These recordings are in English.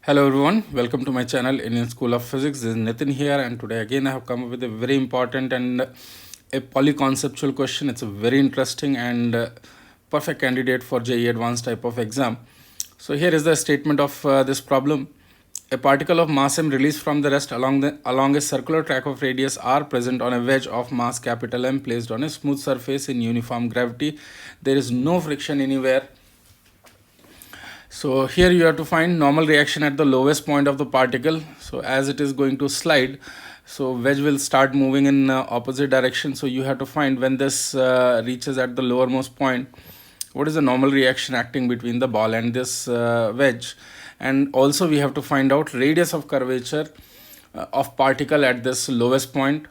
Hello everyone, welcome to my channel Indian School of Physics. This is Nitin here, and today again I have come up with a very important and a polyconceptual question. It's a very interesting and perfect candidate for JEE Advanced type of exam. So here is the statement of this problem. A particle of mass m released from the rest along a circular track of radius r present on a wedge of mass capital M placed on a smooth surface in uniform gravity. There is no friction anywhere. So here you have to find normal reaction at the lowest point of the particle. So as it is going to slide, so wedge will start moving in opposite direction. So you have to find when this reaches at the lowermost point, what is the normal reaction acting between the ball and this wedge. And also we have to find out radius of curvature of particle at this lowest point.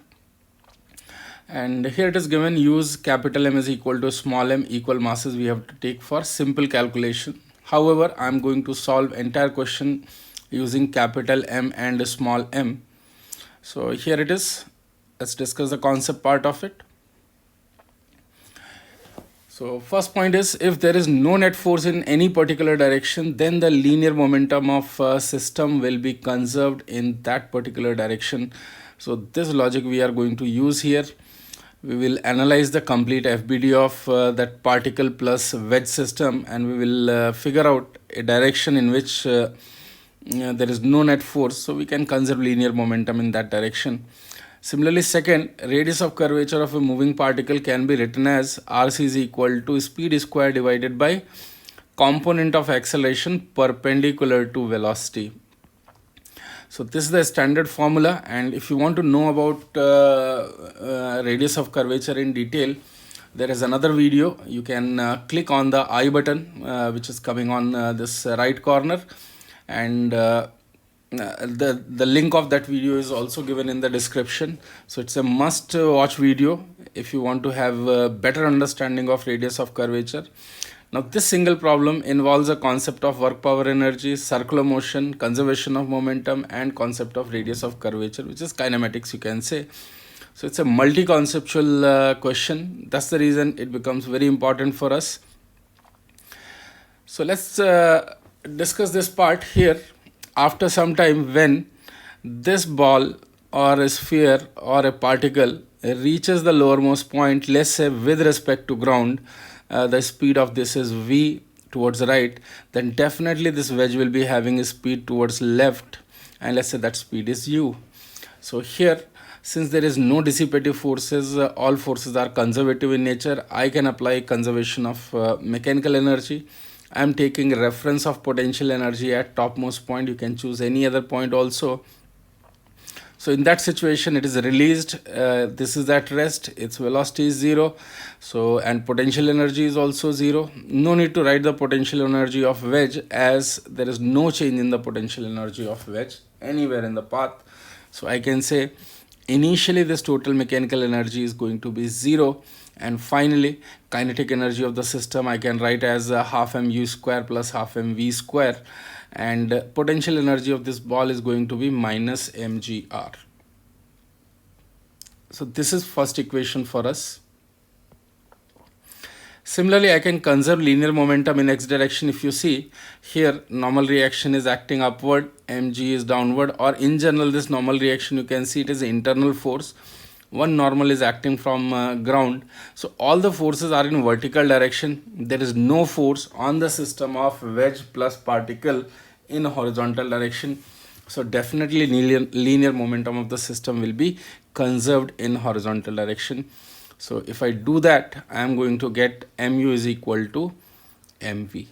And here it is given, use capital M is equal to small m, equal masses we have to take for simple calculation. However, I am going to solve entire question using capital M and small m. So here it is. Let's discuss the concept part of it. So first point is, if there is no net force in any particular direction, then the linear momentum of a system will be conserved in that particular direction. So this logic we are going to use here. We will analyze the complete FBD of that particle plus wedge system, and we will figure out a direction in which there is no net force, so we can conserve linear momentum in that direction. Similarly, second, radius of curvature of a moving particle can be written as RC is equal to speed square divided by component of acceleration perpendicular to velocity. So this is the standard formula, and if you want to know about radius of curvature in detail, there is another video. You can click on the I button which is coming on this right corner, and the link of that video is also given in the description. So it's a must watch video if you want to have a better understanding of radius of curvature. Now this single problem involves a concept of work power energy, circular motion, conservation of momentum, and concept of radius of curvature, which is kinematics, you can say. So it's a multi-conceptual question. That's the reason it becomes very important for us. So let's discuss this part here. After some time, when this ball or a sphere or a particle reaches the lowermost point, let's say with respect to ground, the speed of this is v towards the right, then definitely this wedge will be having a speed towards left, and let's say that speed is u. So here, since there is no dissipative forces, all forces are conservative in nature, I can apply conservation of mechanical energy. I am taking reference of potential energy at topmost point. You can choose any other point also. So in that situation, it is released. This is at rest. Its velocity is 0. So, and potential energy is also 0. No need to write the potential energy of wedge, as there is no change in the potential energy of wedge anywhere in the path. So I can say initially this total mechanical energy is going to be 0. And finally, kinetic energy of the system I can write as half mu square plus half mv square, and potential energy of this ball is going to be minus mgr. So this is first equation for us. Similarly, I can conserve linear momentum in x direction. If you see here, normal reaction is acting upward, mg is downward, or in general this normal reaction, you can see it is internal force. One normal is acting from ground. So all the forces are in vertical direction. There is no force on the system of wedge plus particle in horizontal direction. So definitely linear momentum of the system will be conserved in horizontal direction. So if I do that, I am going to get mu is equal to mv.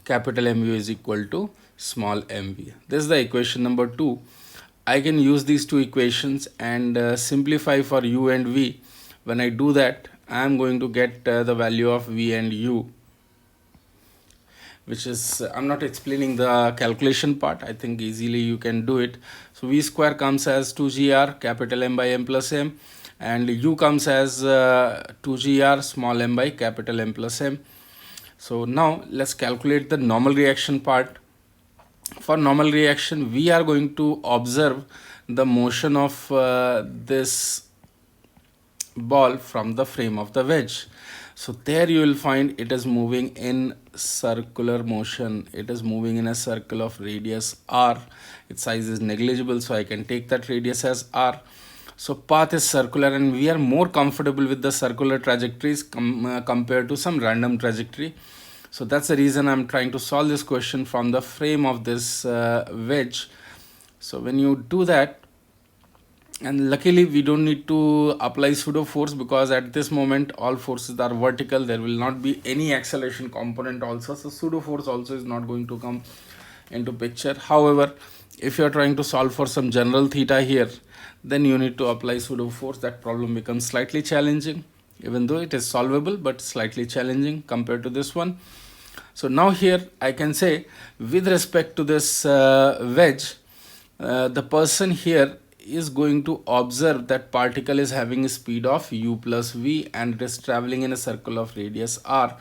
Capital mu is equal to small mv. This is the equation number 2. I can use these two equations and simplify for u and v. When I do that, I am going to get the value of v and u, which is, I'm not explaining the calculation part. I think easily you can do it. So v square comes as 2gr capital M by M plus M, and u comes as 2gr small m by capital M plus M. So now let's calculate the normal reaction part. For normal reaction, we are going to observe the motion of this ball from the frame of the wedge. So there you will find it is moving in circular motion. It is moving in a circle of radius r. Its size is negligible, so I can take that radius as r. So path is circular, and we are more comfortable with the circular trajectories compared to some random trajectory. So that's the reason I'm trying to solve this question from the frame of this wedge. So when you do that, and luckily we don't need to apply pseudo force, because at this moment all forces are vertical. There will not be any acceleration component also, so pseudo force also is not going to come into picture. However, if you are trying to solve for some general theta here, then you need to apply pseudo force. That problem becomes slightly challenging, even though it is solvable, but slightly challenging compared to this one. So now here I can say, with respect to this wedge, the person here is going to observe that particle is having a speed of u plus v, and it is traveling in a circle of radius r.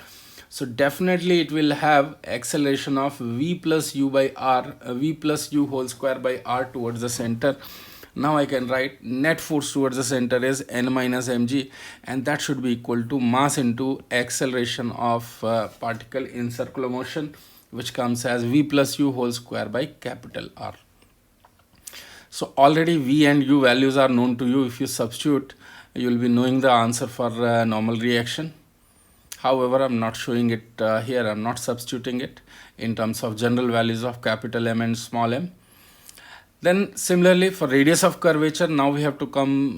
So definitely it will have acceleration of v plus u by r, v plus u whole square by r towards the center. Now I can write net force towards the center is n minus mg, and that should be equal to mass into acceleration of particle in circular motion, which comes as v plus u whole square by capital R. So already v and u values are known to you. If you substitute, you will be knowing the answer for normal reaction. However, I'm not showing it here. I'm not substituting it in terms of general values of capital M and small m. Then similarly for radius of curvature, now we have to come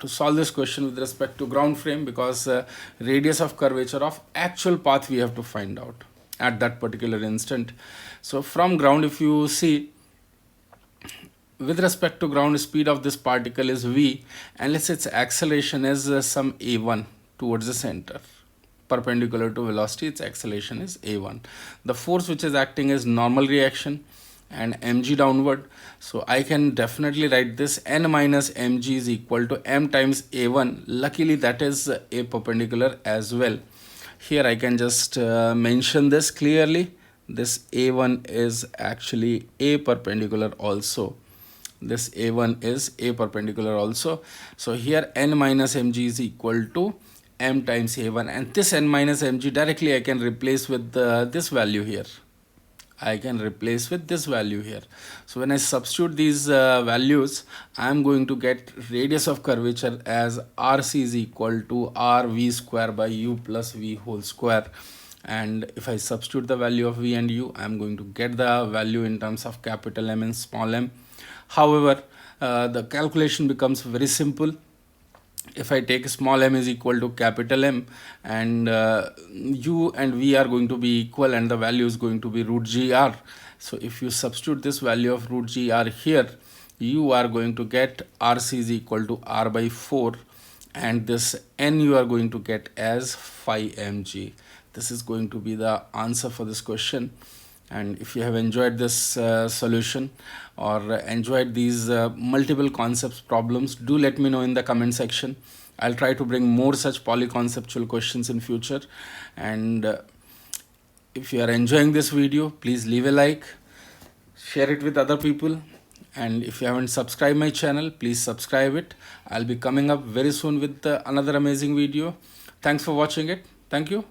to solve this question with respect to ground frame, because radius of curvature of actual path we have to find out at that particular instant. So from ground, if you see, with respect to ground, speed of this particle is v, and let's say its acceleration is some a1 towards the center, perpendicular to velocity. Its acceleration is a1. The force which is acting is normal reaction and mg downward. So I can definitely write this n minus mg is equal to m times a1. Luckily that is a perpendicular as well. Here I can just mention this clearly. This a1 is actually a perpendicular also. This a1 is a perpendicular also. So here n minus mg is equal to m times a1, and this n minus mg directly I can replace with this value here. I can replace with this value here. So when I substitute these values, I am going to get radius of curvature as RC is equal to RV square by U plus V whole square. And if I substitute the value of V and U, I am going to get the value in terms of capital M and small m. However, the calculation becomes very simple. If I take small m is equal to capital M, and u and v are going to be equal, and the value is going to be root gr. So if you substitute this value of root gr here, you are going to get rc is equal to r by 4, and this n you are going to get as 5 mg. This is going to be the answer for this question. And if you have enjoyed this solution or enjoyed these multiple concepts problems, do let me know in the comment section. I'll try to bring more such polyconceptual questions in future. And if you are enjoying this video, please leave a like, share it with other people. And if you haven't subscribed my channel, please subscribe it. I'll be coming up very soon with another amazing video. Thanks for watching it. Thank you.